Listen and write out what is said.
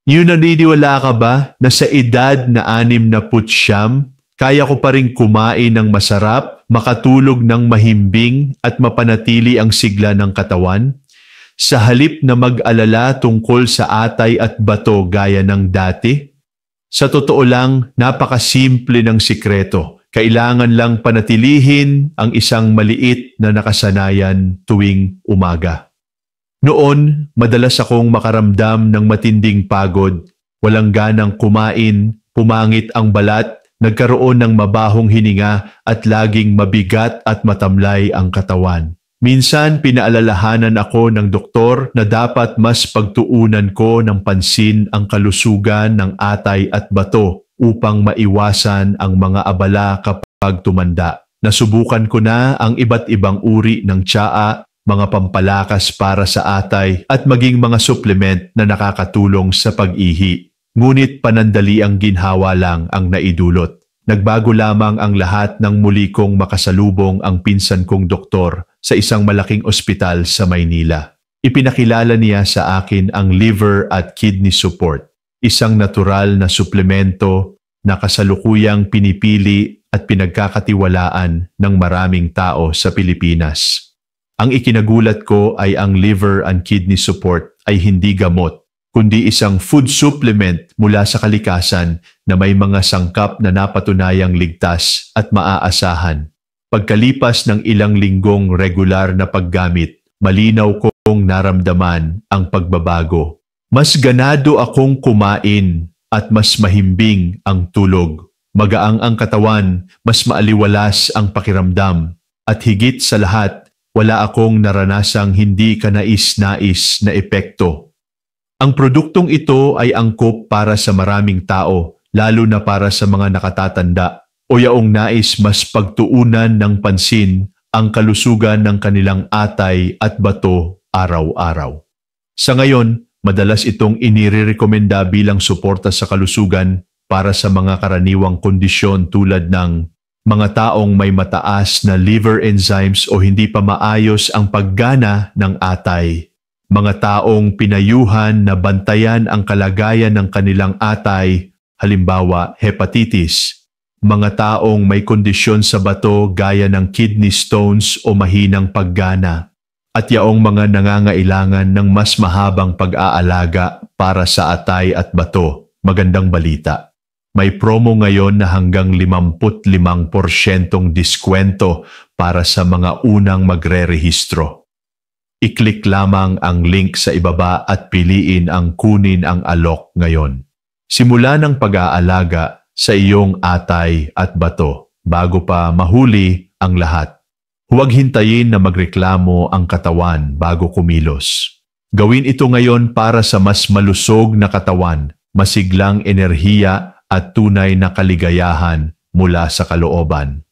Yun, naniniwala ka ba na sa edad na 69, kaya ko pa rin kumain ng masarap, makatulog ng mahimbing at mapanatili ang sigla ng katawan? Sa halip na mag-alala tungkol sa atay at bato gaya ng dati? Sa totoo lang, napakasimple ng sikreto. Kailangan lang panatilihin ang isang maliit na nakasanayan tuwing umaga. Noon, madalas akong makaramdam ng matinding pagod, walang ganang kumain, pumangit ang balat, nagkaroon ng mabahong hininga at laging mabigat at matamlay ang katawan. Minsan pinaalalahanan ako ng doktor na dapat mas pagtuunan ko ng pansin ang kalusugan ng atay at bato upang maiwasan ang mga abala kapag tumanda. Nasubukan ko na ang iba't ibang uri ng tsaa, mga pampalakas para sa atay at maging mga supplement na nakakatulong sa pag-ihi. Ngunit panandali ang ginhawa lang ang naidulot. Nagbago lamang ang lahat nang muli kong makasalubong ang pinsan kong doktor sa isang malaking ospital sa Maynila. Ipinakilala niya sa akin ang liver at kidney support, isang natural na suplemento na kasalukuyang pinipili at pinagkakatiwalaan ng maraming tao sa Pilipinas. Ang ikinagulat ko ay ang liver and kidney support ay hindi gamot, kundi isang food supplement mula sa kalikasan na may mga sangkap na napatunayang ligtas at maaasahan. Pagkalipas ng ilang linggong regular na paggamit, malinaw kong naramdaman ang pagbabago. Mas ganado akong kumain at mas mahimbing ang tulog. Magaang ang katawan, mas maaliwalas ang pakiramdam. At higit sa lahat, wala akong naranasang hindi kanais-nais na epekto. Ang produktong ito ay angkop para sa maraming tao, lalo na para sa mga nakatatanda o yaong nais mas pagtuunan ng pansin ang kalusugan ng kanilang atay at bato araw-araw. Sa ngayon, madalas itong inirekomenda bilang suporta sa kalusugan para sa mga karaniwang kondisyon tulad ng mga taong may mataas na liver enzymes o hindi pa maayos ang paggana ng atay, mga taong pinayuhan na bantayan ang kalagayan ng kanilang atay, halimbawa hepatitis, mga taong may kondisyon sa bato gaya ng kidney stones o mahinang paggana, at yaong mga nangangailangan ng mas mahabang pag-aalaga para sa atay at bato. Magandang balita. May promo ngayon na hanggang 55% diskwento para sa mga unang magre-rehistro. I-click lamang ang link sa ibaba at piliin ang kunin ang alok ngayon. Simula ng pag-aalaga sa iyong atay at bato bago pa mahuli ang lahat. Huwag hintayin na magreklamo ang katawan bago kumilos. Gawin ito ngayon para sa mas malusog na katawan, masiglang enerhiya at tunay na kaligayahan mula sa kalooban.